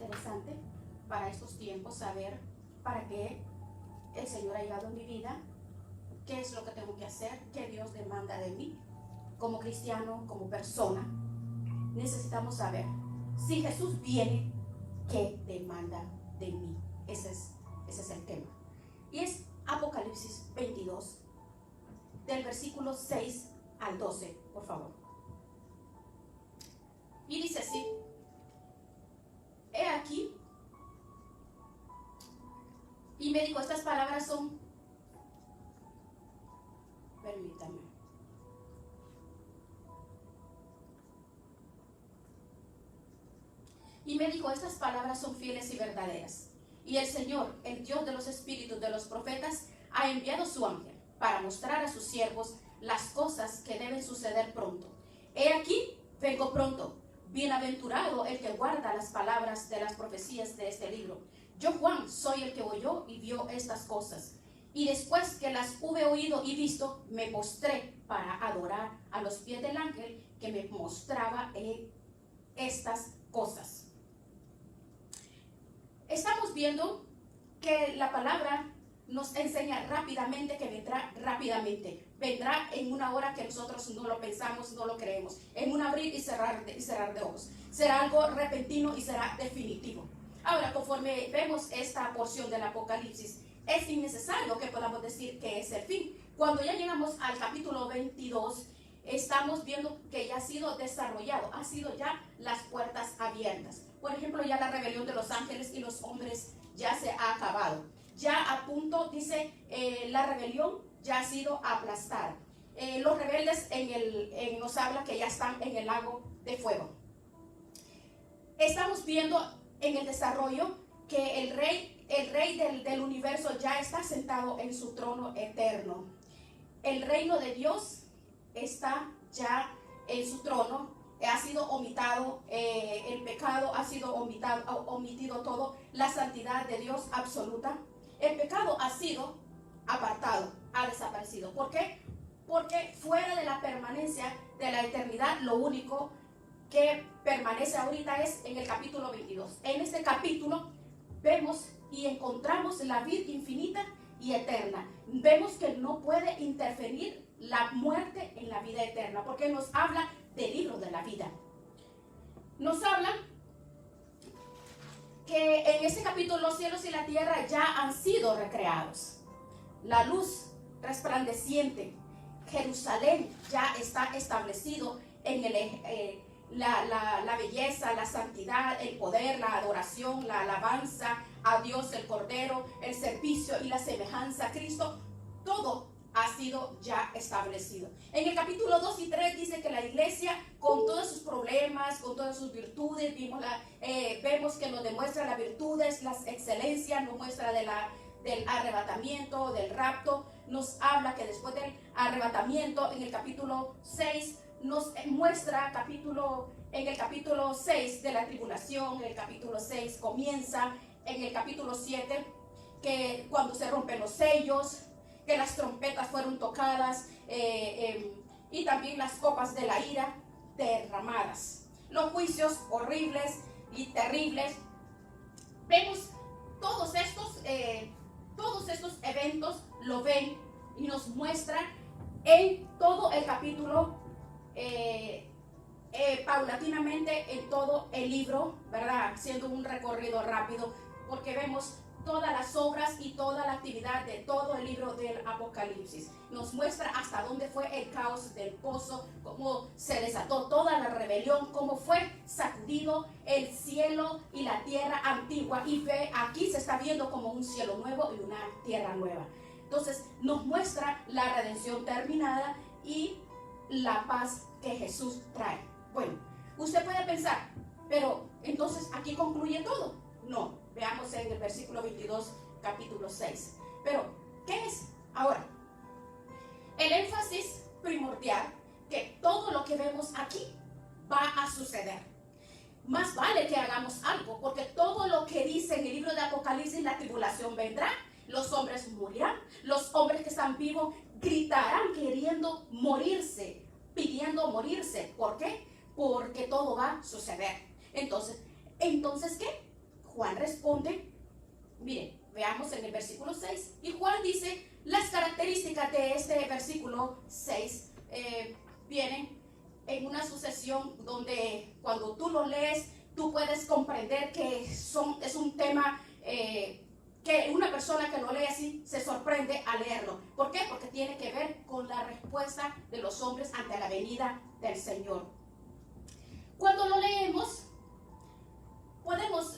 interesante para estos tiempos saber para qué el Señor ha llegado en mi vida, qué es lo que tengo que hacer, qué Dios demanda de mí. Como cristiano, como persona, necesitamos saber si Jesús viene, qué demanda de mí. Ese es el tema. Y es Apocalipsis 22, del versículo 6 al 12, por favor. Y dice así: he aquí, y me dijo, estas palabras son, permítame, y me dijo, estas palabras son fieles y verdaderas. Y el Señor, el Dios de los espíritus de los profetas, ha enviado su ángel para mostrar a sus siervos las cosas que deben suceder pronto. He aquí, vengo pronto. Bienaventurado el que guarda las palabras de las profecías de este libro. Yo, Juan, soy el que oyó y vio estas cosas. Y después que las hube oído y visto, me postré para adorar a los pies del ángel que me mostraba estas cosas. Estamos viendo que la palabra nos enseña rápidamente que vendrá rápidamente. Vendrá en una hora que nosotros no lo pensamos, no lo creemos. En un abrir y cerrar de ojos. Será algo repentino y será definitivo. Ahora, conforme vemos esta porción del Apocalipsis, es innecesario que podamos decir que es el fin. Cuando ya llegamos al capítulo 22, estamos viendo que ya ha sido desarrollado, ha sido ya las puertas abiertas. Por ejemplo, ya la rebelión de los ángeles y los hombres ya se ha acabado. Ya a punto, dice, la rebelión ya ha sido aplastada. Los rebeldes nos habla que ya están en el lago de fuego. Estamos viendo en el desarrollo que el rey del universo ya está sentado en su trono eterno. El reino de Dios está ya en su trono. Ha sido omitido, el pecado ha sido omitido todo, la santidad de Dios absoluta. El pecado ha sido apartado, ha desaparecido. ¿Por qué? Porque fuera de la permanencia de la eternidad, lo único que permanece ahorita es en el capítulo 22. En este capítulo vemos y encontramos la vida infinita y eterna. Vemos que no puede interferir la muerte en la vida eterna, porque nos habla del libro de la vida. Nos habla que en este capítulo los cielos y la tierra ya han sido recreados. La luz resplandeciente, Jerusalén ya está establecido en la belleza, la santidad, el poder, la adoración, la alabanza a Dios, el Cordero, el servicio y la semejanza a Cristo. Todo ha sido ya establecido. En el capítulo 2 y 3 dice que la iglesia, con todos sus problemas, con todas sus virtudes, vemos que nos demuestra las virtudes, las excelencias, nos muestra del arrebatamiento, del rapto. Nos habla que después del arrebatamiento, en el capítulo 6, nos muestra en el capítulo 6 de la tribulación. El capítulo 6 comienza en el capítulo 7, que cuando se rompen los sellos, que las trompetas fueron tocadas, y también las copas de la ira derramadas. Los juicios horribles y terribles. Vemos todos estos eventos, lo ven y nos muestran en todo el capítulo, paulatinamente en todo el libro, ¿verdad? Haciendo un recorrido rápido, porque vemos todas las obras y toda la actividad de todo el libro del Apocalipsis. Nos muestra hasta dónde fue el caos del pozo, cómo se desató toda la rebelión, cómo fue sacudido el cielo y la tierra antigua. Y aquí se está viendo como un cielo nuevo y una tierra nueva. Entonces nos muestra la redención terminada y la paz que Jesús trae. Bueno, usted puede pensar, pero entonces aquí concluye todo. No, veamos en el versículo 22, capítulo 6. Pero, ¿qué es ahora? El énfasis primordial, que todo lo que vemos aquí va a suceder. Más vale que hagamos algo, porque todo lo que dice en el libro de Apocalipsis, la tribulación vendrá, los hombres morirán, los hombres que están vivos gritarán queriendo morirse, pidiendo morirse. ¿Por qué? Porque todo va a suceder. Entonces, ¿qué? Juan responde, miren, veamos en el versículo 6. Y Juan dice, las características de este versículo 6 vienen en una sucesión donde cuando tú lo lees, tú puedes comprender que es un tema que una persona que lo lee así se sorprende al leerlo. ¿Por qué? Porque tiene que ver con la respuesta de los hombres ante la venida del Señor. Cuando lo leemos, podemos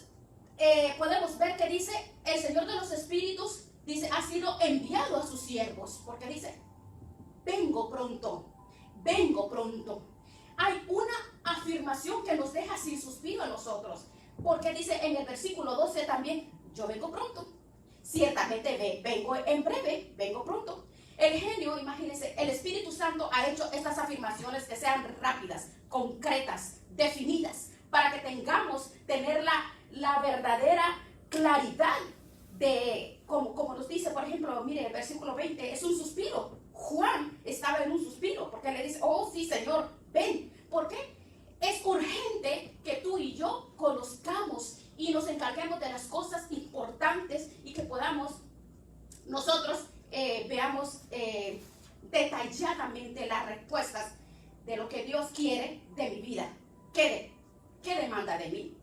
ver que dice, el Señor de los Espíritus, dice, ha sido enviado a sus siervos, porque dice, vengo pronto, vengo pronto. Hay una afirmación que nos deja sin suspiro a nosotros, porque dice en el versículo 12 también, yo vengo pronto, ciertamente vengo en breve, vengo pronto. El genio, imagínense, el Espíritu Santo ha hecho estas afirmaciones que sean rápidas, concretas, definidas, para que tener la verdadera claridad de, como nos dice, por ejemplo, mire, el versículo 20, es un suspiro. Juan estaba en un suspiro, porque le dice, oh sí, Señor, ven. ¿Por qué? Es urgente que tú y yo conozcamos y nos encarguemos de las cosas importantes y que podamos nosotros veamos detalladamente las respuestas de lo que Dios quiere de mi vida. ¿Qué demanda de mí?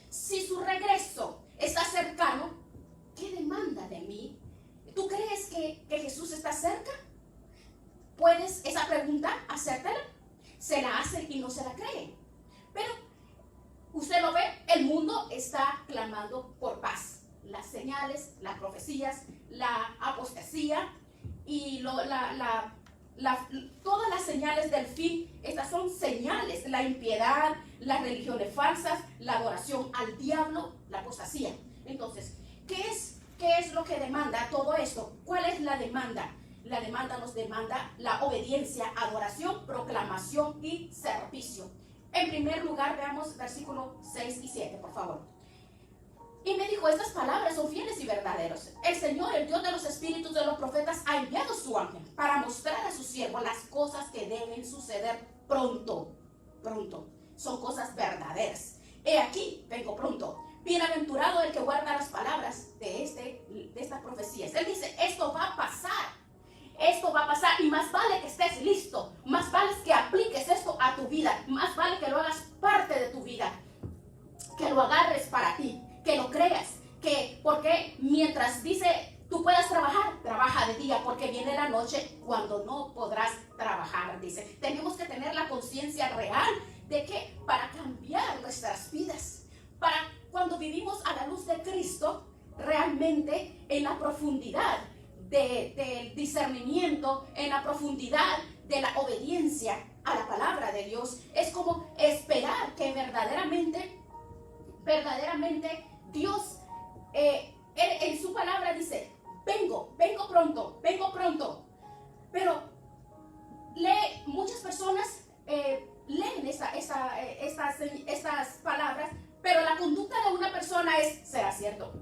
Si su regreso está cercano, ¿qué demanda de mí? ¿Tú crees que Jesús está cerca? ¿Puedes esa pregunta hacértela? Se la hacen y no se la creen. Pero usted lo ve, el mundo está clamando por paz. Las señales, las profecías, la apostasía y todas las señales del fin, estas son señales, la impiedad, las religiones falsas, la adoración al diablo, la apostasía. Entonces, ¿qué es lo que demanda todo esto? ¿Cuál es la demanda? La demanda nos demanda la obediencia, adoración, proclamación y servicio. En primer lugar, veamos versículos 6 y 7, por favor. Y me dijo, estas palabras son fieles y verdaderos. El Señor, el Dios de los espíritus de los profetas, ha enviado su ángel para mostrar a sus siervos las cosas que deben suceder pronto. Pronto. Son cosas verdaderas. He aquí, vengo pronto. Bienaventurado el que guarda las palabras de estas profecías. Él dice, esto va a pasar. Esto va a pasar y más vale que estés listo, más vale que apliques esto a tu vida, más vale que lo hagas parte de tu vida, que lo agarres para ti, que lo creas, porque mientras dice tú puedas trabajar, trabaja de día, porque viene la noche cuando no podrás trabajar, dice. Tenemos que tener la conciencia real de que para cambiar nuestras vidas, para cuando vivimos a la luz de Cristo, realmente en la profundidad del discernimiento, en la profundidad de la obediencia a la palabra de Dios, es como esperar que verdaderamente Dios en su palabra dice, vengo pronto. Pero muchas personas leen estas palabras, pero la conducta de una persona es, ¿será cierto?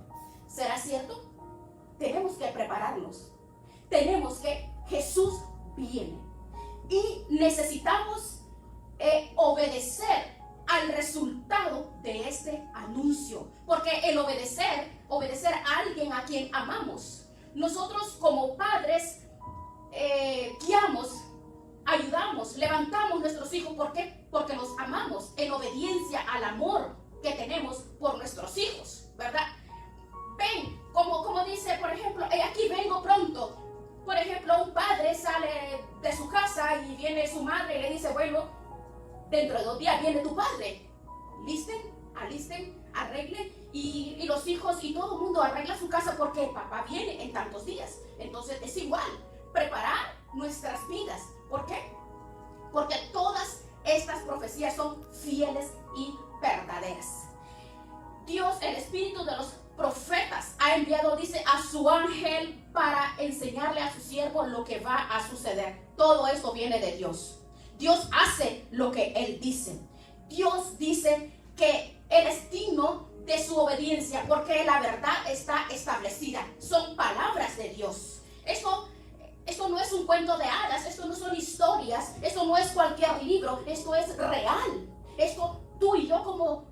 ¿Será cierto? Tenemos que prepararnos. Jesús viene. Y necesitamos obedecer al resultado de este anuncio. Porque el obedecer a alguien a quien amamos. Nosotros como padres guiamos, ayudamos, levantamos nuestros hijos. ¿Por qué? Porque los amamos en obediencia al amor que tenemos por nuestros hijos, ¿verdad? Ven, como dice, por ejemplo, aquí vengo pronto. Por ejemplo, un padre sale de su casa y viene su madre y le dice, bueno, dentro de 2 días viene tu padre. Alisten, arreglen. Y los hijos y todo el mundo arregla su casa porque el papá viene en tantos días. Entonces es igual, preparar nuestras vidas. ¿Por qué? Porque todas estas profecías son fieles y verdaderas. Dios, el Espíritu de los profetas, ha enviado, dice, a su ángel para enseñarle a su siervo lo que va a suceder. Todo esto viene de Dios. Dios hace lo que Él dice. Dios dice que el destino de su obediencia, porque la verdad está establecida, son palabras de Dios. Esto no es un cuento de hadas, esto no son historias, esto no es cualquier libro, esto es real. Esto tú y yo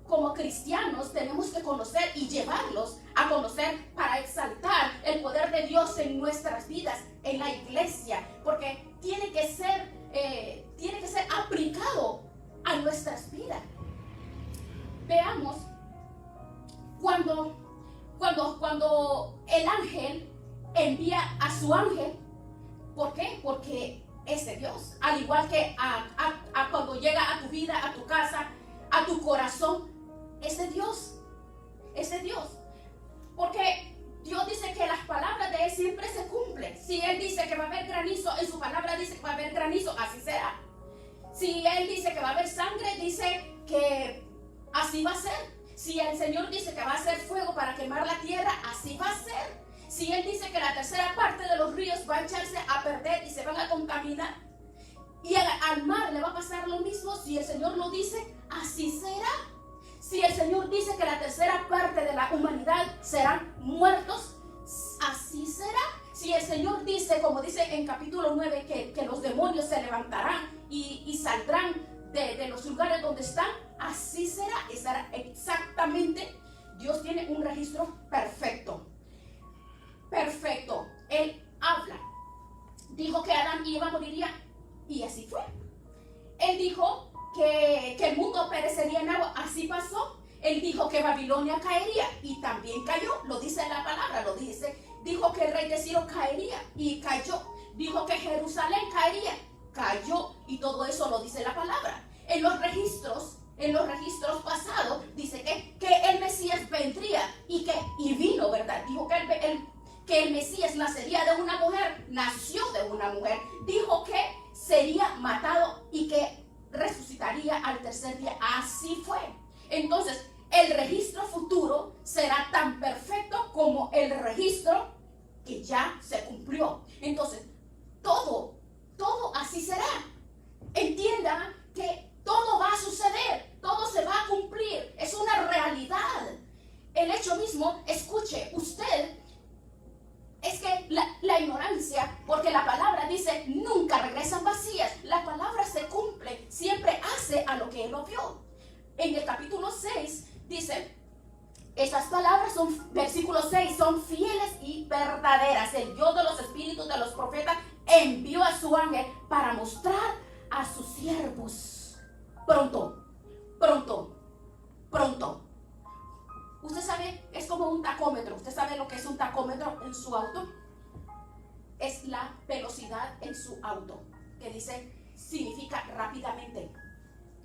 como cristianos tenemos que conocer y llevarlos a conocer para exaltar el poder de Dios en nuestras vidas, en la iglesia, porque tiene que ser aplicado a nuestras vidas. Veamos cuando el ángel envía a su ángel. ¿Por qué? Porque es de Dios. Al igual que a cuando llega a tu vida, a tu casa, a tu corazón, es de Dios. Es de Dios. Porque Dios dice que las palabras de Él siempre se cumplen. Si Él dice que va a haber granizo, en su palabra dice que va a haber granizo, así será. Si Él dice que va a haber sangre, dice que así va a ser. Si el Señor dice que va a hacer fuego para quemar la tierra, así va a ser. Si Él dice que la tercera parte de los ríos va a echarse a perder y se van a contaminar, y al mar le va a pasar lo mismo, si el Señor lo dice, así será. Si el Señor dice que la tercera parte de la humanidad serán muertos, así será. Si el Señor dice, como dice en capítulo 9, que los demonios se levantarán y saldrán de los lugares donde están, así será. Estará exactamente. Dios tiene un registro perfecto. Perfecto. Él habla. Dijo que Adán iba a morir y así fue. Él dijo que el mundo perecería en agua, así pasó. Él dijo que Babilonia caería y también cayó, lo dice la palabra, lo dice. Dijo que el rey de Ciro caería y cayó. Dijo que Jerusalén caería, cayó, y todo eso lo dice la palabra. En los registros pasados dice que el Mesías vendría y vino, ¿verdad? Dijo que el Mesías nacería de una mujer, nació de una mujer. Dijo que sería matado y que resucitaría al tercer día. Así fue. Entonces, el registro futuro será tan perfecto como el registro que ya se cumplió. Entonces, todo así será. Entienda que todo va a suceder, todo se va a cumplir. Es una realidad. El hecho mismo, escuche, usted, es que la ignorancia, porque la palabra dice, nunca regresan vacías. La palabra se cumple, siempre hace a lo que Él lo vio. En el capítulo 6 dice, estas palabras son, versículo 6, son fieles y verdaderas. El Dios de los espíritus de los profetas envió a su ángel para mostrar a sus siervos. Pronto. Usted sabe, es como un tacómetro. ¿Usted sabe lo que es un tacómetro en su auto? Es la velocidad en su auto, que dice, significa rápidamente,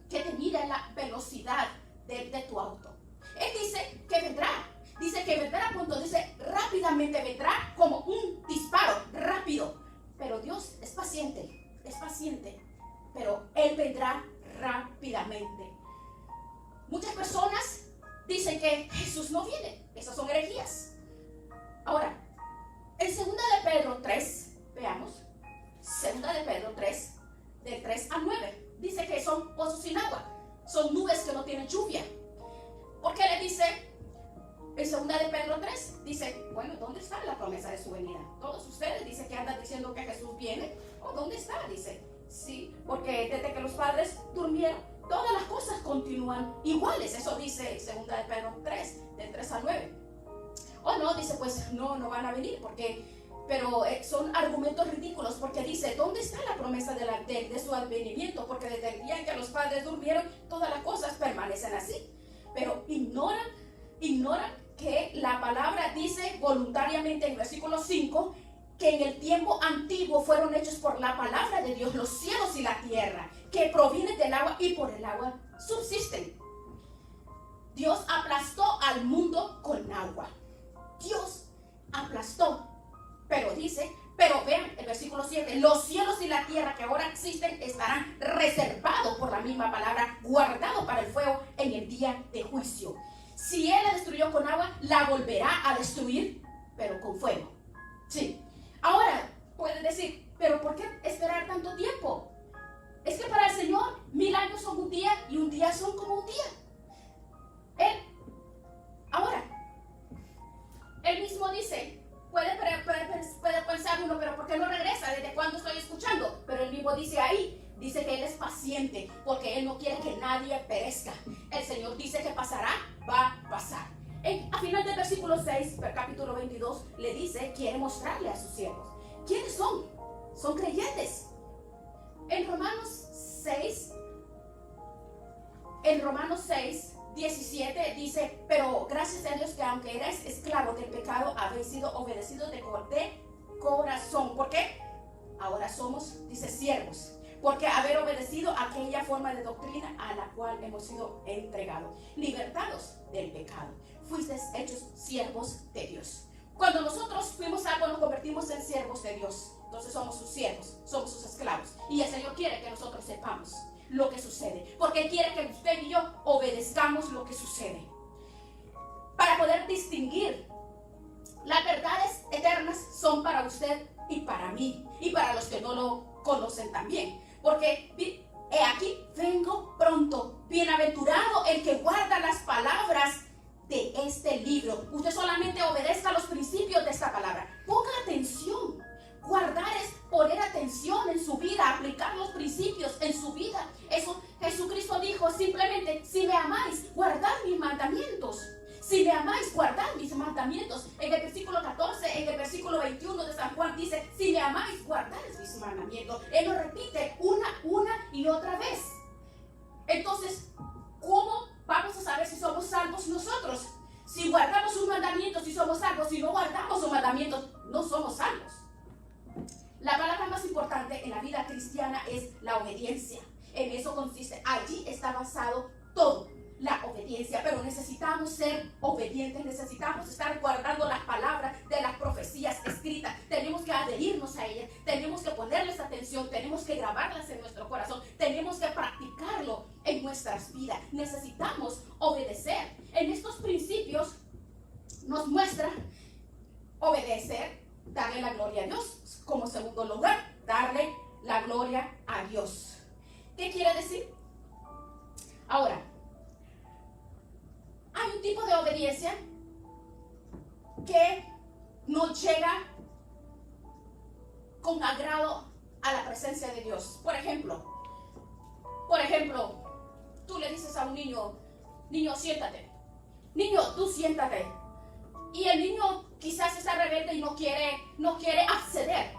que te mide la velocidad de tu auto. Él dice que vendrá pronto, dice rápidamente vendrá, como un disparo rápido. Pero Dios es paciente, pero Él vendrá rápidamente. Muchas personas dicen que Jesús no viene. Esas son herejías. Ahora, en 2 de Pedro 3, veamos, 2 de Pedro 3, del 3 al 9, dice que son pozos sin agua, son nubes que no tienen lluvia. ¿Por qué le dice en 2 de Pedro 3? Dice, bueno, ¿dónde está la promesa de su venida? Todos ustedes dicen que andan diciendo que Jesús viene. ¿Dónde está? Dice, sí, porque desde que los padres durmieron, todas las cosas continúan iguales. Eso dice 2 de Pedro 3, del 3 al 9. No, dice, pues no van a venir, pero son argumentos ridículos, porque dice, ¿dónde está la promesa de su advenimiento? Porque desde el día en que los padres durmieron, todas las cosas permanecen así. Pero ignoran que la palabra dice voluntariamente en versículo 5, que en el tiempo antiguo fueron hechos por la palabra de Dios los cielos y la tierra, que provienen del agua y por el agua subsisten. Dios aplastó al mundo con agua. Dios aplastó. Pero vean el versículo 7, los cielos y la tierra que ahora existen estarán reservados por la misma palabra, guardados para el fuego en el día de juicio. Si Él la destruyó con agua, la volverá a destruir, pero con fuego. Sí. Ahora, pueden decir, ¿pero por qué esperar tanto tiempo? Es que para el Señor 1000 años son un día y un día son como un día. Él mismo dice, puede pensar uno, pero ¿por qué no regresa? ¿Desde cuándo estoy escuchando? Pero él mismo dice ahí, dice que Él es paciente, porque Él no quiere que nadie perezca. El Señor dice que pasará, va a pasar. versículo 6, capítulo 22, le dice, quiere mostrarle a sus siervos. ¿Quiénes son? Son creyentes. En Romanos 6, 17 dice, pero gracias a Dios que aunque erais esclavos del pecado, habéis sido obedecidos de corazón. ¿Por qué? Ahora somos, dice, siervos. Porque haber obedecido aquella forma de doctrina a la cual hemos sido entregados, libertados del pecado, fuisteis hechos siervos de Dios. Cuando nosotros fuimos salvos, nos convertimos en siervos de Dios. Entonces somos sus siervos, somos sus esclavos. Y el Señor quiere que nosotros sepamos lo que sucede, porque quiere que usted y yo obedezcamos lo que sucede, para poder distinguir. Las verdades eternas son para usted y para mí, y para los que no lo conocen también. Porque he aquí, vengo pronto. Bienaventurado el que guarda las palabras de este libro. Usted solamente obedezca los principios de esta palabra. Ponga atención. Guardar es poner atención en su vida, aplicar los principios en su vida. Eso Jesucristo dijo simplemente, si me amáis, guardad mis mandamientos. Si me amáis, guardad mis mandamientos. En el versículo 14, en el versículo 21 de San Juan dice, si me amáis, guardad mis mandamientos. Él lo repite una y otra vez. Entonces, ¿cómo vamos a saber si somos salvos nosotros? Si guardamos sus mandamientos, si somos salvos. Si no guardamos sus mandamientos, no somos salvos. La palabra más importante en la vida cristiana es la obediencia. En eso consiste, allí está basado todo. La obediencia, pero necesitamos ser obedientes, necesitamos estar guardando las palabras de las profecías escritas, tenemos que adherirnos a ellas, tenemos que ponerles atención, tenemos que grabarlas en nuestro corazón, tenemos que practicarlo en nuestras vidas, necesitamos obedecer. En estos principios nos muestra obedecer, darle la gloria a Dios, como segundo lugar, darle la gloria a Dios. ¿Qué quiere decir? Ahora, hay un tipo de obediencia que nos llega con agrado a la presencia de Dios. Por ejemplo, tú le dices a un niño, siéntate. Niño, tú siéntate. Y el niño quizás está rebelde y no quiere acceder.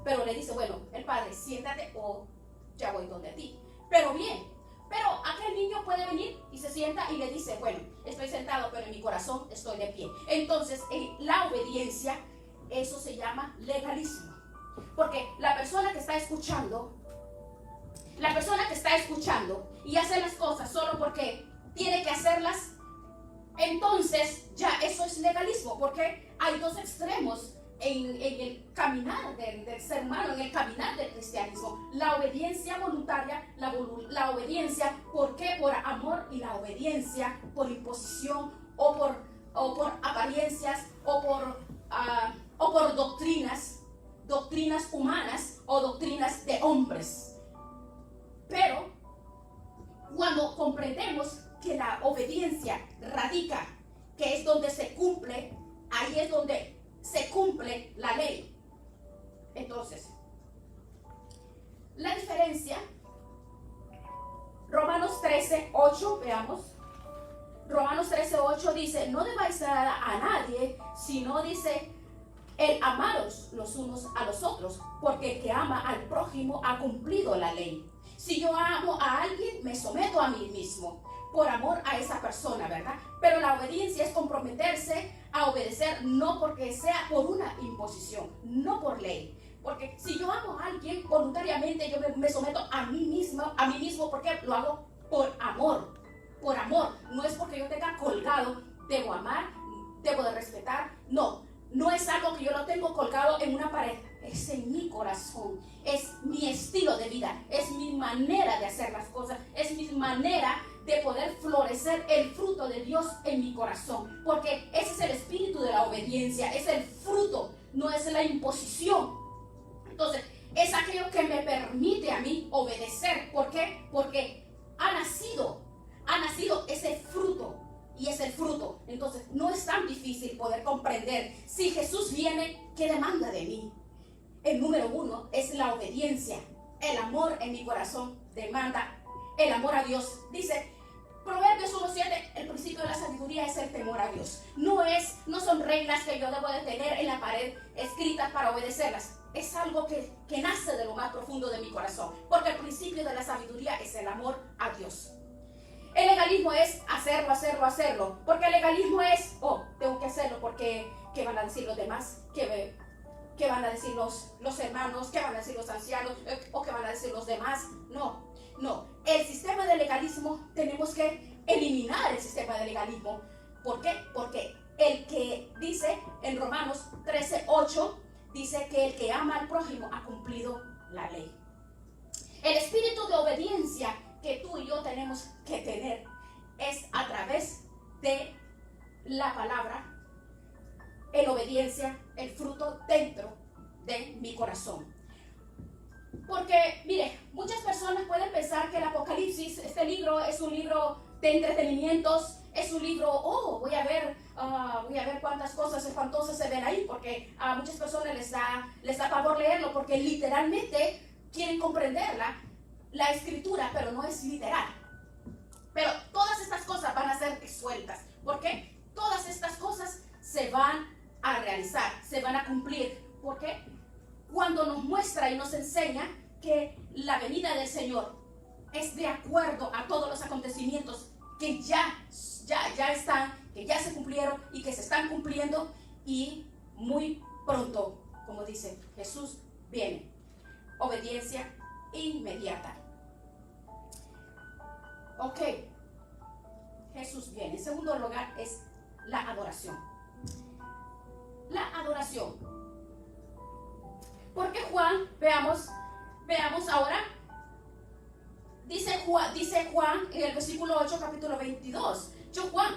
Pero le dice, bueno, el padre, siéntate o ya voy donde ti. Pero aquel niño puede venir y se sienta y le dice, bueno, estoy sentado, pero en mi corazón estoy de pie. Entonces, la obediencia, eso se llama legalismo. Porque la persona que está escuchando y hace las cosas solo porque tiene que hacerlas, entonces ya eso es legalismo. Porque hay dos extremos en el caminar del ser humano, en el caminar del cristianismo. La obediencia voluntaria, la obediencia, ¿por qué? Por amor, y la obediencia por imposición o por apariencias o por doctrinas humanas o doctrinas de hombres. Pero cuando comprendemos que la obediencia radica, que es donde se cumple, ahí es donde se cumple la ley. Entonces, la diferencia, Romanos 13:8, veamos. Romanos 13:8 dice, no debáis nada a nadie, sino dice, el amaros los unos a los otros, porque el que ama al prójimo ha cumplido la ley. Si yo amo a alguien, me someto a mí mismo, por amor a esa persona, ¿verdad? Pero la obediencia es comprometerse a obedecer, no porque sea por una imposición, no por ley. Porque si yo amo a alguien, voluntariamente yo me someto a mí mismo, porque lo hago por amor. Por amor, no es porque yo tenga colgado, debo amar, debo de respetar, no es algo que yo lo tengo colgado en una pared, es en mi corazón, es mi estilo de vida, es mi manera de hacer las cosas, es mi manera de poder florecer el fruto de Dios en mi corazón, porque ese es el espíritu de la obediencia, es el fruto, no es la imposición. Entonces, es aquello que me permite a mí obedecer. ¿Por qué? Porque ha nacido ese fruto, y es el fruto. Entonces, no es tan difícil poder comprender. Si Jesús viene, ¿qué demanda de mí? El número uno es la obediencia. El amor en mi corazón demanda el amor a Dios. Dice, Proverbios 1:7, el principio de la sabiduría es el temor a Dios. No son reglas que yo debo de tener en la pared escritas para obedecerlas. Es algo que nace de lo más profundo de mi corazón. Porque el principio de la sabiduría es el amor a Dios. El legalismo es hacerlo. Porque el legalismo es, tengo que hacerlo porque ¿qué van a decir los demás? ¿Qué van a decir los hermanos? ¿Qué van a decir los ancianos? ¿O qué van a decir los demás? No. El sistema de legalismo, tenemos que eliminar el sistema de legalismo. ¿Por qué? Porque el que dice en Romanos 13:8, dice que el que ama al prójimo ha cumplido la ley. El espíritu de obediencia que tú y yo tenemos que tener es a través de la palabra, en obediencia, el fruto dentro de mi corazón. Porque, mire, muchas personas pueden pensar que el Apocalipsis, este libro, es un libro de entretenimientos, es un libro, voy a ver cuántas cosas espantosas se ven ahí, porque a muchas personas les da pavor leerlo, porque literalmente quieren comprender la escritura, pero no es literal. Pero todas estas cosas van a ser disueltas, porque todas estas cosas se van a realizar, se van a cumplir, porque cuando nos muestra y nos enseña que la venida del Señor es de acuerdo a todos los acontecimientos que ya están, que ya se cumplieron y que se están cumpliendo, y muy pronto, como dice, Jesús viene. Obediencia inmediata. Ok, Jesús viene. En segundo lugar es la adoración. La adoración. Porque Juan, veamos ahora, dice Juan en el versículo 8, capítulo 22. Yo, Juan,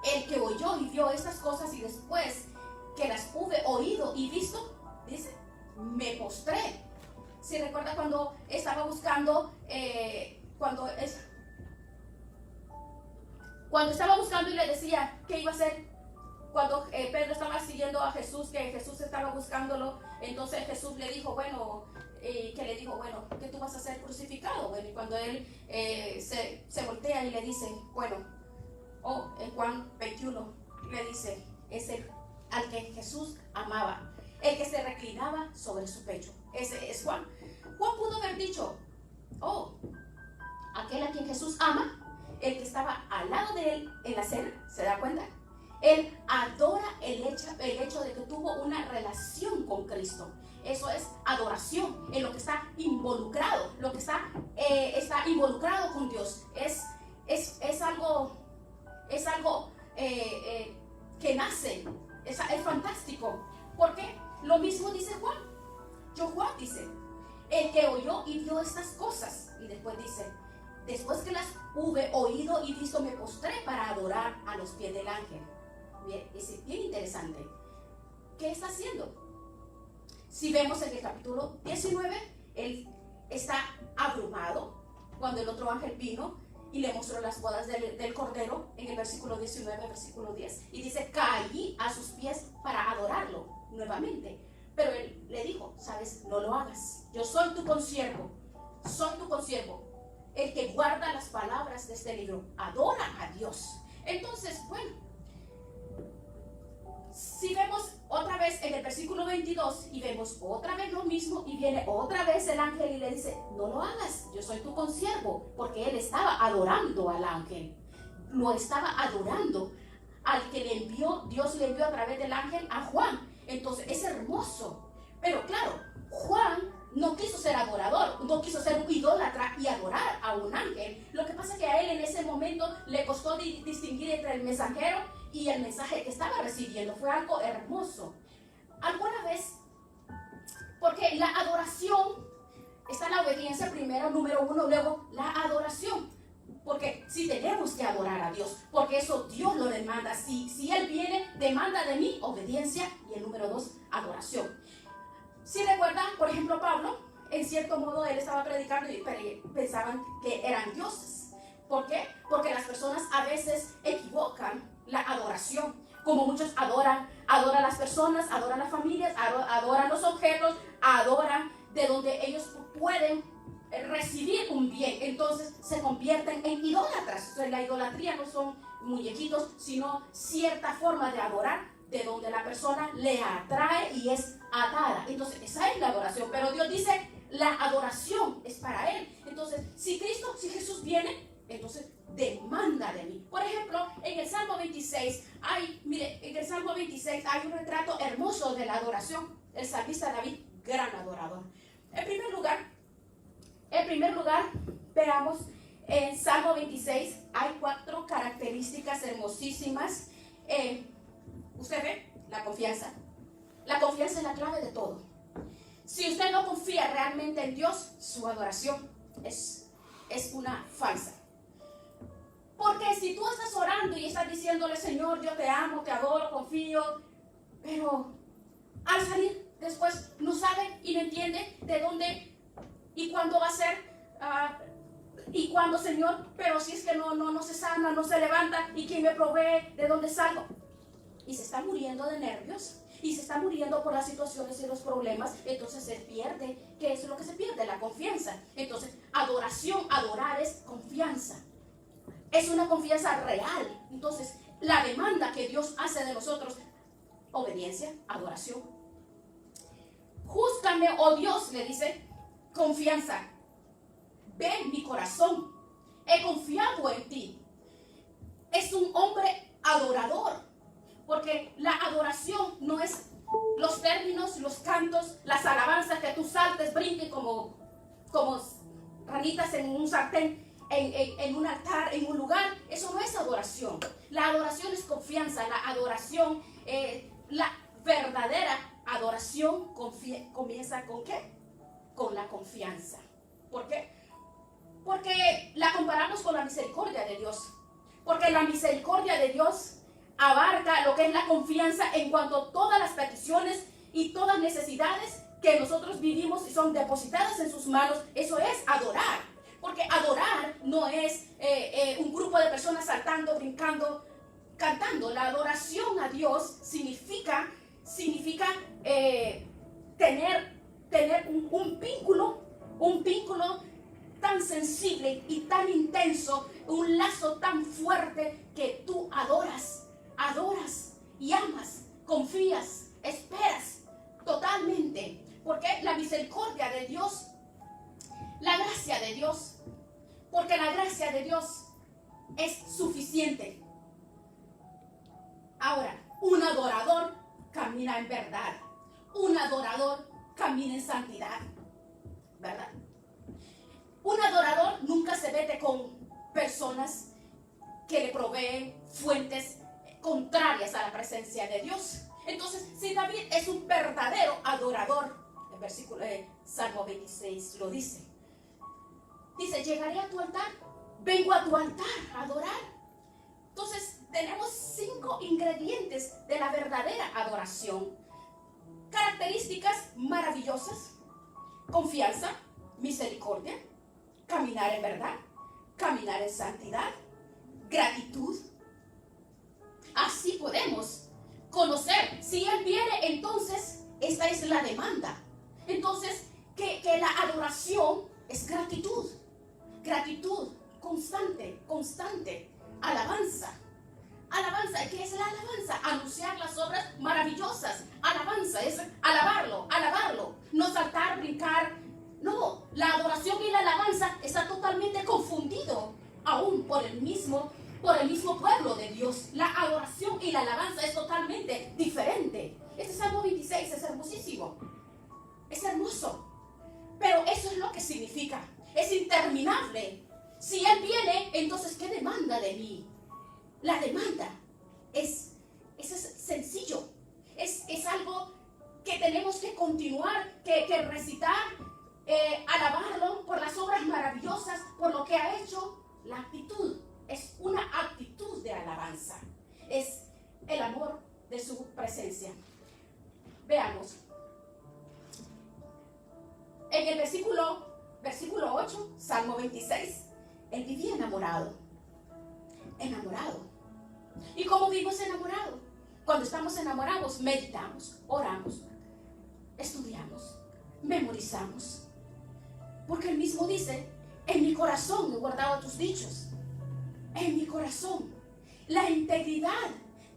el que oyó y vio estas cosas y después que las hube oído y visto, dice, me postré. Si recuerda cuando estaba buscando, cuando estaba buscando y le decía qué iba a hacer, cuando Pedro estaba siguiendo a Jesús, que Jesús estaba buscándolo, entonces Jesús le dijo, ¿qué tú vas a hacer crucificado? Bueno, y cuando él se voltea y le dice, en Juan 21 le dice, es el al que Jesús amaba, el que se reclinaba sobre su pecho. Ese es Juan. Juan pudo haber dicho, aquel a quien Jesús ama, el que estaba al lado de él en la cena, ¿se da cuenta? Él adora el hecho de que tuvo una relación con Cristo. Eso es adoración, en lo que está involucrado, lo que está involucrado con Dios. Es algo que nace, es fantástico. Porque lo mismo dice Juan. Juan dice, el que oyó y vio estas cosas, y después dice, después que las hube oído y visto, me postré para adorar a los pies del ángel. Bien, es bien interesante. ¿Qué está haciendo? Si vemos en el capítulo 19, él está abrumado cuando el otro ángel vino y le mostró las bodas del Cordero, en el versículo 19, versículo 10, y dice, caí a sus pies para adorarlo nuevamente. Pero él le dijo, sabes, no lo hagas, yo soy tu consiervo, el que guarda las palabras de este libro, adora a Dios. Entonces, si vemos otra vez en el versículo 22 y vemos otra vez lo mismo, y viene otra vez el ángel y le dice, no lo hagas, yo soy tu consiervo, porque él estaba adorando al ángel, lo estaba adorando al que le envió, Dios le envió a través del ángel a Juan. Entonces es hermoso, pero claro, Juan no quiso ser adorador, no quiso ser un idólatra y adorar a un ángel. Lo que pasa es que a él en ese momento le costó distinguir entre el mensajero y el mensaje que estaba recibiendo. Fue algo hermoso. Alguna vez, porque la adoración, está la obediencia primero, número uno, luego la adoración. Porque si tenemos que adorar a Dios, porque eso Dios lo demanda. Si Él viene, demanda de mí obediencia, y el número dos, adoración. Si recuerdan, por ejemplo, Pablo, en cierto modo él estaba predicando y pensaban que eran dioses. ¿Por qué? Porque las personas a veces equivocan la adoración. Como muchos adoran las personas, adoran las familias, adoran los objetos, adoran de donde ellos pueden recibir un bien, entonces se convierten en idólatras. Entonces, la idolatría no son muñequitos, sino cierta forma de adorar de donde la persona le atrae y es atada. Entonces esa es la adoración, pero Dios dice la adoración es para Él. Entonces si Jesús viene, entonces demanda de mí. Por ejemplo, en el Salmo 26 en el Salmo 26 hay un retrato hermoso de la adoración. El salmista David, gran adorador. En primer lugar, veamos en Salmo 26 hay 4 características hermosísimas. Usted ve la confianza. La confianza es la clave de todo. Si usted no confía realmente en Dios, su adoración es una falsa. Porque si tú estás orando y estás diciéndole, Señor, yo te amo, te adoro, confío, pero al salir después no sabe y no entiende de dónde y cuándo va a ser, y cuándo, Señor, pero si es que no se sana, no se levanta, y quién me provee, de dónde salgo. Y se está muriendo de nervios y se está muriendo por las situaciones y los problemas, entonces se pierde. ¿Qué es lo que se pierde? La confianza. Entonces, adorar es confianza. Es una confianza real. Entonces, la demanda que Dios hace de nosotros, obediencia, adoración. Júzgame, oh Dios, le dice, confianza. Ven mi corazón, he confiado en ti. Es un hombre adorador. Porque la adoración no es los términos, los cantos, las alabanzas que tú saltes, brinques como ranitas en un sartén, en un altar, en un lugar. Eso no es adoración. La adoración es confianza. La adoración, la verdadera adoración comienza ¿con qué? Con la confianza. ¿Por qué? Porque la comparamos con la misericordia de Dios. Porque la misericordia de Dios abarca lo que es la confianza en cuanto a todas las peticiones y todas necesidades que nosotros vivimos y son depositadas en sus manos. Eso es adorar. Porque adorar no es un grupo de personas saltando, brincando, cantando. La adoración a Dios significa tener un vínculo tan sensible y tan intenso, un lazo tan fuerte que tú adoras y amas, confías, esperas totalmente. Porque la misericordia de Dios, la gracia de Dios, porque la gracia de Dios es suficiente. Ahora, un adorador camina en verdad, un adorador camina en santidad, ¿verdad? Un adorador nunca se mete con personas que le proveen fuentes contrarias a la presencia de Dios. Entonces, si David es un verdadero adorador, el versículo de Salmo 26 lo dice. Dice, llegaré a tu altar, vengo a tu altar a adorar. Entonces, tenemos 5 ingredientes de la verdadera adoración. Características maravillosas: confianza, misericordia, caminar en verdad, caminar en santidad, gratitud. Así podemos conocer. Si Él viene, entonces esta es la demanda. Entonces, que la adoración es gratitud. Gratitud constante. Alabanza. ¿Qué es la alabanza? Anunciar las obras maravillosas. Alabanza es alabarlo. No saltar, brincar. No, la adoración y la alabanza está totalmente confundido aún por el mismo pueblo de Dios. La adoración y la alabanza es totalmente diferente. Este Salmo 26 es hermosísimo. Es hermoso. Pero eso es lo que significa. Es interminable. Si Él viene, entonces, ¿qué demanda de mí? La demanda es sencillo. Es algo que tenemos que continuar, que recitar, alabarlo por las obras maravillosas, por lo que ha hecho. La actitud es una actitud de alabanza. Es el amor de su presencia. Veamos. En el versículo 8, Salmo 26, Él vivía enamorado. ¿Y cómo vivimos enamorados? Cuando estamos enamorados, meditamos, oramos, estudiamos, memorizamos. Porque él mismo dice, en mi corazón he guardado tus dichos. En mi corazón. La integridad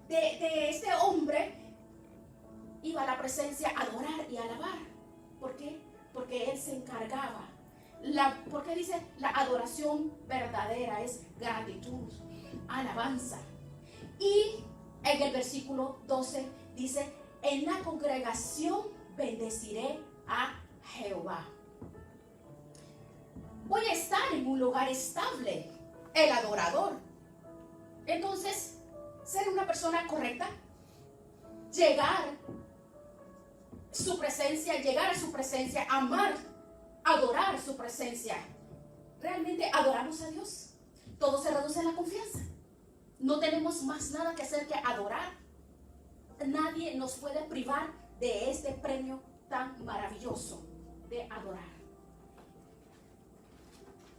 de este hombre iba a la presencia a adorar y a alabar. ¿Por qué? Porque él se encargaba. ¿Por qué dice? La adoración verdadera es gratitud, alabanza. Y en el versículo 12 dice, en la congregación bendeciré a Jehová. Voy a estar en un lugar estable, el adorador. Entonces, ser una persona correcta, llegar a su presencia, amar, adorar su presencia. ¿Realmente adoramos a Dios? Todo se reduce a la confianza. No tenemos más nada que hacer que adorar. Nadie nos puede privar de este premio tan maravilloso de adorar.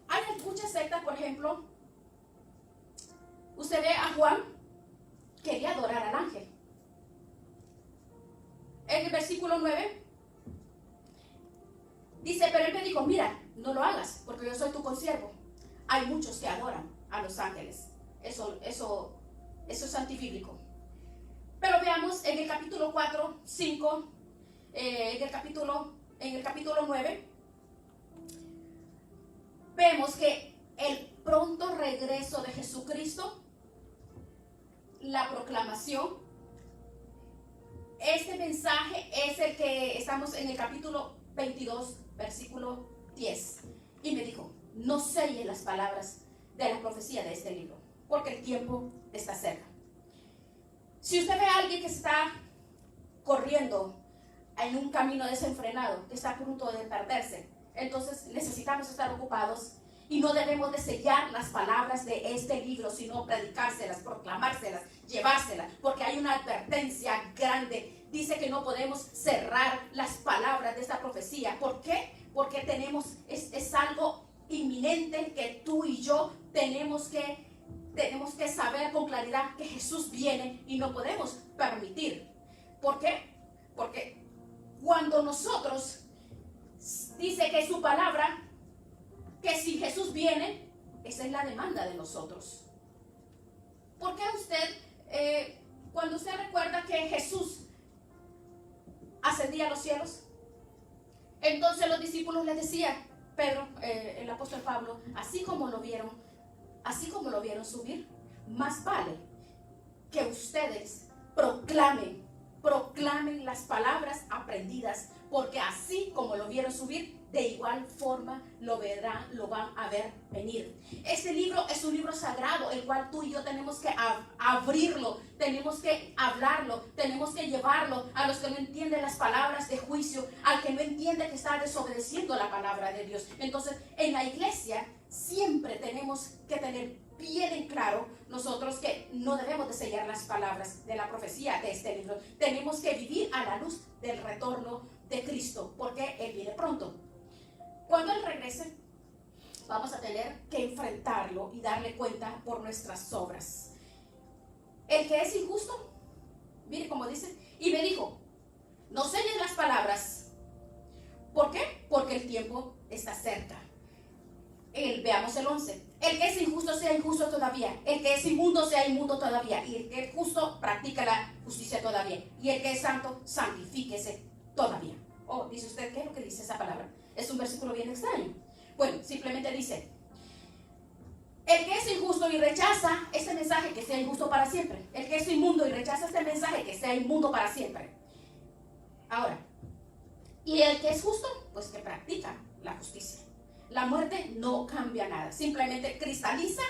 Hay muchas sectas, por ejemplo, usted ve a Juan, quería adorar al ángel. En el versículo 9 dice, pero él me dijo, mira, no lo hagas, porque yo soy tu consiervo. Hay muchos que adoran a los ángeles. Eso es antibíblico. Pero veamos en el capítulo 4, 5, en el capítulo 9, vemos que el pronto regreso de Jesucristo, la proclamación, este mensaje es el que estamos en el capítulo 22, versículo 10. Y me dijo, no selle las palabras de la profecía de este libro, porque el tiempo está cerca. Si usted ve a alguien que está corriendo en un camino desenfrenado, que está a punto de perderse, entonces necesitamos estar ocupados y no debemos de sellar las palabras de este libro, sino predicárselas, proclamárselas, llevárselas, porque hay una advertencia grande. Dice que no podemos cerrar las palabras de esta profecía. ¿Por qué? Porque es algo inminente que tú y yo tenemos que saber con claridad que Jesús viene y no podemos permitir. ¿Por qué? Porque cuando nosotros dice que su palabra, que si Jesús viene, esa es la demanda de nosotros. ¿Por qué cuando usted recuerda que Jesús ascendía a los cielos, entonces los discípulos le decían, Pedro, el apóstol Pablo, así como lo vieron subir, más vale que ustedes proclamen las palabras aprendidas, porque así como lo vieron subir, de igual forma lo van a ver venir. Este libro es un libro sagrado, el cual tú y yo tenemos que abrirlo, tenemos que hablarlo, tenemos que llevarlo a los que no entienden las palabras de juicio, al que no entiende que está desobedeciendo la palabra de Dios. Entonces, en la iglesia siempre tenemos que tener bien en claro nosotros que no debemos de sellar las palabras de la profecía de este libro. Tenemos que vivir a la luz del retorno de Cristo, porque Él viene pronto. Cuando Él regrese, vamos a tener que enfrentarlo y darle cuenta por nuestras obras. El que es injusto, mire cómo dice, y me dijo, no selles las palabras. ¿Por qué? Porque el tiempo está cerca. Veamos el 11. El que es injusto sea injusto todavía. El que es inmundo sea inmundo todavía. Y el que es justo practica la justicia todavía. Y el que es santo, santifíquese todavía. Oh, dice usted, ¿qué es lo que dice esa palabra? Es un versículo bien extraño. Bueno, simplemente dice, el que es injusto y rechaza este mensaje, que sea injusto para siempre. El que es inmundo y rechaza este mensaje, que sea inmundo para siempre. Ahora, y el que es justo, pues que practica la justicia. La muerte no cambia nada, simplemente cristaliza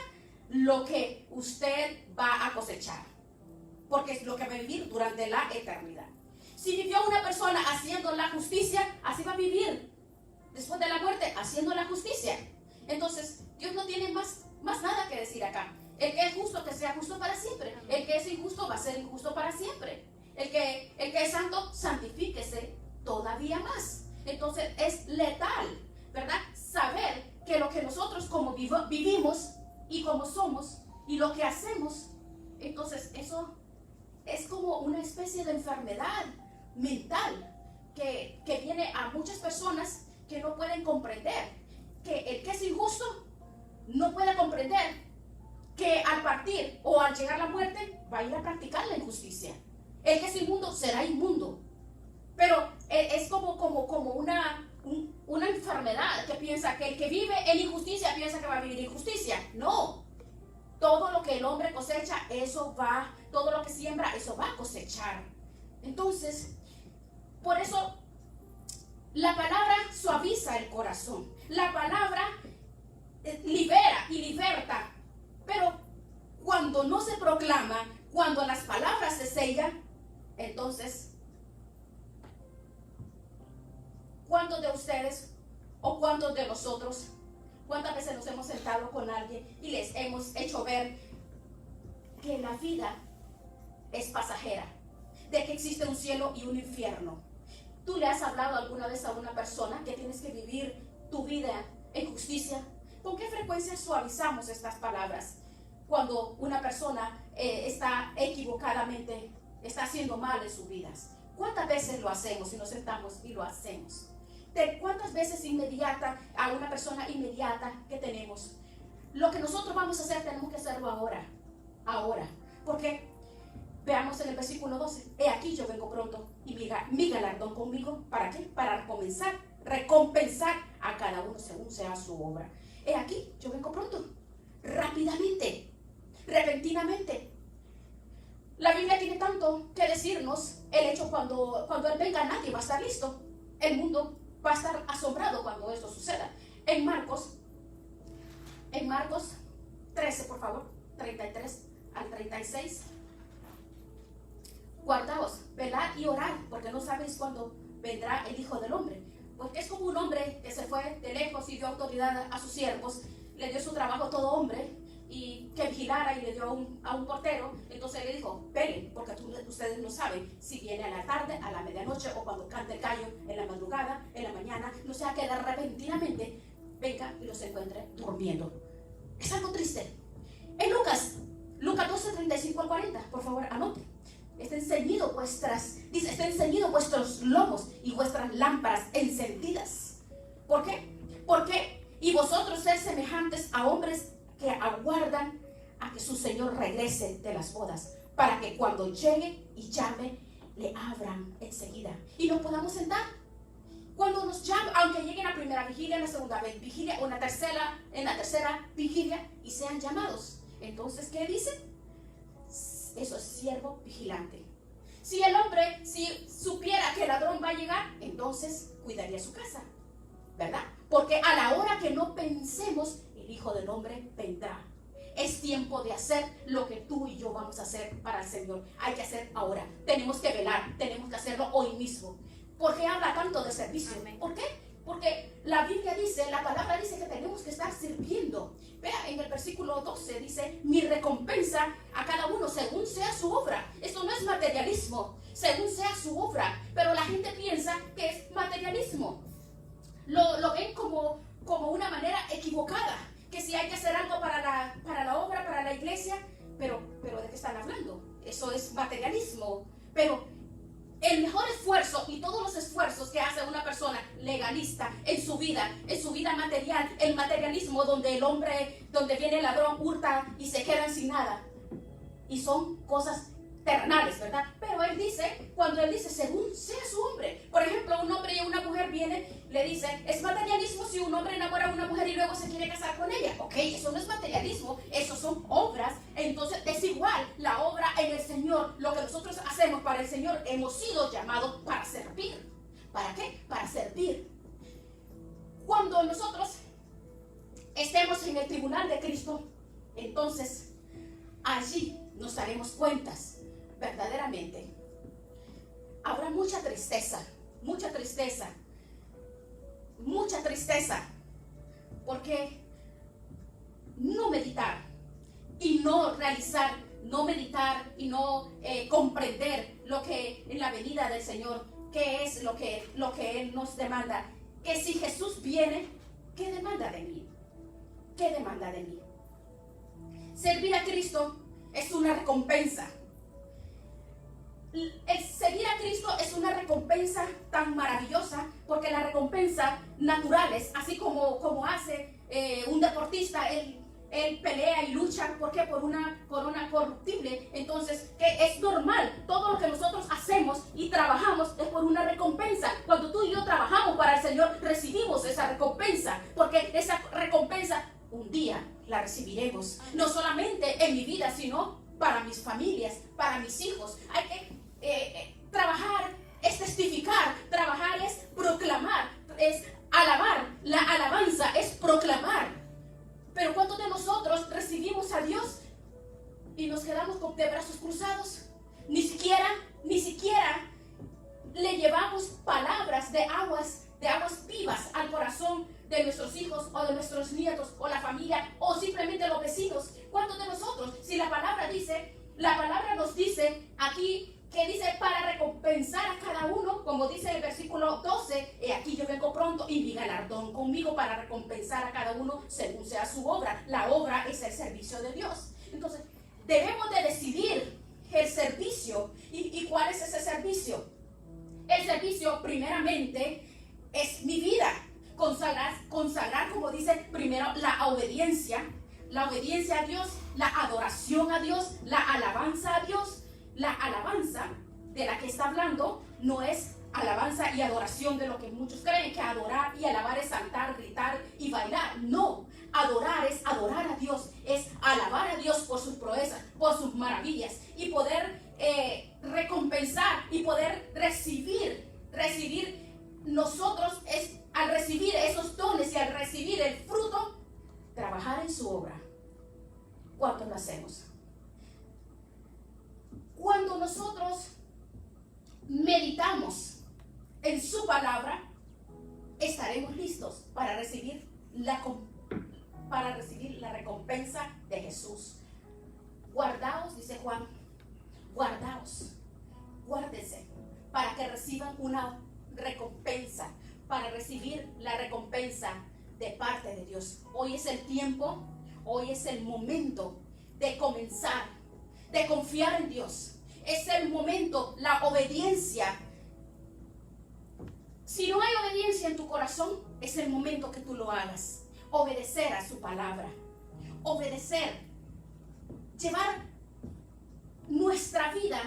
lo que usted va a cosechar, porque es lo que va a vivir durante la eternidad. Si vivió una persona haciendo la justicia, así va a vivir después de la muerte, haciendo la justicia. Entonces, Dios no tiene más nada que decir acá. El que es justo, que sea justo para siempre. El que es injusto, va a ser injusto para siempre. El que es santo, santifíquese todavía más. Entonces, es letal, ¿verdad? Saber que lo que nosotros como vivimos y como somos y lo que hacemos, entonces eso es como una especie de enfermedad mental que viene a muchas personas que no pueden comprender. que el que es injusto no puede comprender que al partir o al llegar la muerte va a ir a practicar la injusticia. El que es inmundo será inmundo. Pero es como una enfermedad que piensa que el que vive en injusticia piensa que va a vivir injusticia. No. Todo lo que el hombre cosecha, todo lo que siembra, eso va a cosechar. Entonces, por eso la palabra suaviza el corazón. La palabra libera y liberta. Pero cuando no se proclama, cuando las palabras se sellan, entonces, ¿cuántos de ustedes o cuántos de nosotros, cuántas veces nos hemos sentado con alguien y les hemos hecho ver que la vida es pasajera, de que existe un cielo y un infierno? ¿Tú le has hablado alguna vez a una persona que tienes que vivir tu vida en justicia? ¿Con qué frecuencia suavizamos estas palabras? Cuando una persona está equivocadamente, está haciendo mal en sus vidas. ¿Cuántas veces lo hacemos y nos sentamos y lo hacemos? ¿Cuántas veces a una persona inmediata que tenemos? Lo que nosotros vamos a hacer tenemos que hacerlo ahora. Ahora. Porque veamos en el versículo 12. He aquí yo vengo pronto y mi galardón conmigo. ¿Para qué? Para recompensar a cada uno según sea su obra. He aquí yo vengo pronto. Rápidamente. Repentinamente. La Biblia tiene tanto que decirnos. El hecho cuando Él venga, nadie va a estar listo. El mundo va a estar asombrado cuando esto suceda. En Marcos 13, por favor, 33 al 36. Guardaos, velad y orad, porque no sabéis cuándo vendrá el Hijo del Hombre. Porque es como un hombre que se fue de lejos y dio autoridad a sus siervos, le dio su trabajo a todo hombre, y que vigilara, y le dio a un portero. Entonces le dijo: velen, porque ustedes no saben si viene a la tarde, a la medianoche, o cuando cante el gallo, en la madrugada, en la mañana, no sea que repentinamente venga y los encuentre durmiendo. Es algo triste. En Lucas 12, 35 al 40, por favor anote. Estén ceñidos vuestros lomos y vuestras lámparas encendidas. ¿Por qué? Porque y vosotros ser semejantes a hombres que aguardan a que su Señor regrese de las bodas, para que cuando llegue y llame, le abran enseguida y nos podamos sentar. Cuando nos llamen, aunque lleguen a la primera vigilia, en la segunda vigilia, o en la tercera vigilia, y sean llamados. Entonces, ¿qué dice? Eso es siervo vigilante. Si el hombre, si supiera que el ladrón va a llegar, entonces cuidaría su casa, ¿verdad? Porque a la hora que no pensemos, el Hijo del Hombre vendrá. Es tiempo de hacer lo que tú y yo vamos a hacer para el Señor. Hay que hacer ahora. Tenemos que velar, tenemos que hacerlo hoy mismo. ¿Por qué habla tanto de servicio? ¿Por qué? Porque la Biblia dice, la palabra dice que tenemos que estar sirviendo. Vea, en el versículo 12 dice: mi recompensa a cada uno según sea su obra. Esto no es materialismo, según sea su obra. Pero la gente piensa que es materialismo. Lo ven como una manera equivocada. Que si hay que hacer algo para la obra, para la iglesia, pero ¿de qué están hablando? Eso es materialismo. Pero el mejor esfuerzo y todos los esfuerzos que hace una persona legalista en su vida material, el materialismo donde donde viene el ladrón, hurta y se quedan sin nada. Y son cosas terrenales, ¿verdad? Pero cuando él dice según sea su hombre. Por ejemplo, un hombre y una mujer le dice, es materialismo si un hombre enamora a una mujer y luego se quiere casar con ella. Ok, eso no es materialismo, eso son obras. Entonces es igual la obra en el Señor. Lo que nosotros hacemos para el Señor, hemos sido llamados para servir. ¿Para qué? Para servir. Cuando nosotros estemos en el tribunal de Cristo, entonces allí nos daremos cuentas. Verdaderamente habrá mucha tristeza, porque no meditar y no realizar, no meditar y no comprender lo que en la venida del Señor, qué es lo que Él nos demanda. Que si Jesús viene, ¿qué demanda de mí? ¿Qué demanda de mí? Servir a Cristo es una recompensa. El seguir a Cristo es una recompensa. recompensa tan maravillosa, porque las recompensas naturales, así como hace un deportista, él pelea y lucha, ¿por qué? Por una corona corruptible. Entonces, que es normal, todo lo que nosotros hacemos y trabajamos es por una recompensa. Cuando tú y yo trabajamos para el Señor, recibimos esa recompensa, porque esa recompensa un día la recibiremos, no solamente en mi vida, sino para mis familias, para mis hijos. Hay que trabajar es testificar, trabajar es proclamar, es alabar. La alabanza es proclamar. Pero ¿cuántos de nosotros recibimos a Dios y nos quedamos con de brazos cruzados? Ni siquiera le llevamos palabras de aguas vivas al corazón de nuestros hijos o de nuestros nietos o la familia o simplemente los vecinos. ¿Cuántos de nosotros? Si la palabra nos dice aquí, que dice para recompensar a cada uno, como dice el versículo 12, aquí yo vengo pronto y mi galardón conmigo para recompensar a cada uno según sea su obra. La obra es el servicio de Dios. Entonces, debemos de decidir el servicio. ¿Y cuál es ese servicio? El servicio, primeramente, es mi vida. Consagrar, como dice primero, la obediencia a Dios, la adoración a Dios, la alabanza a Dios. La alabanza de la que está hablando no es alabanza y adoración de lo que muchos creen, que adorar y alabar es saltar, gritar y bailar. No, adorar es adorar a Dios, es alabar a Dios por sus proezas, por sus maravillas y poder recompensar y poder recibir nosotros es al recibir esos dones y al recibir el fruto, trabajar en su obra. ¿Cuánto lo hacemos? Cuando nosotros meditamos en su palabra, estaremos listos para recibir la recompensa de Jesús. Guardaos, dice Juan, guárdense, para que reciban una recompensa, para recibir la recompensa de parte de Dios. Hoy es el tiempo, hoy es el momento de comenzar, de confiar en Dios. Es el momento, la obediencia. Si no hay obediencia en tu corazón, es el momento que tú lo hagas. Obedecer a su palabra. Obedecer. Llevar nuestra vida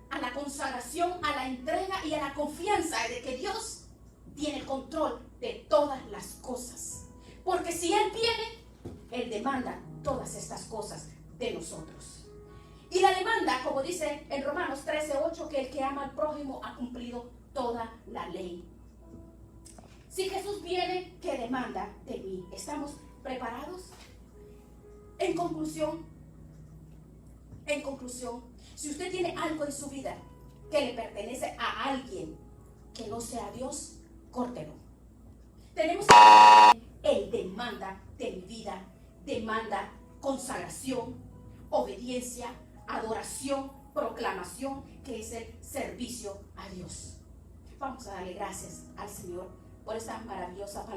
a la consagración, a la entrega y a la confianza de que Dios tiene el control de todas las cosas. Porque si Él viene, Él demanda todas estas cosas de nosotros. Y la demanda, como dice en Romanos 13:8, que el que ama al prójimo ha cumplido toda la ley. Si Jesús viene, ¿qué demanda de mí? ¿Estamos preparados? En conclusión, si usted tiene algo en su vida que le pertenece a alguien que no sea Dios, córtelo. Tenemos Él demanda de mi vida, demanda consagración, obediencia, adoración, proclamación, que es el servicio a Dios. Vamos a darle gracias al Señor por esta maravillosa palabra.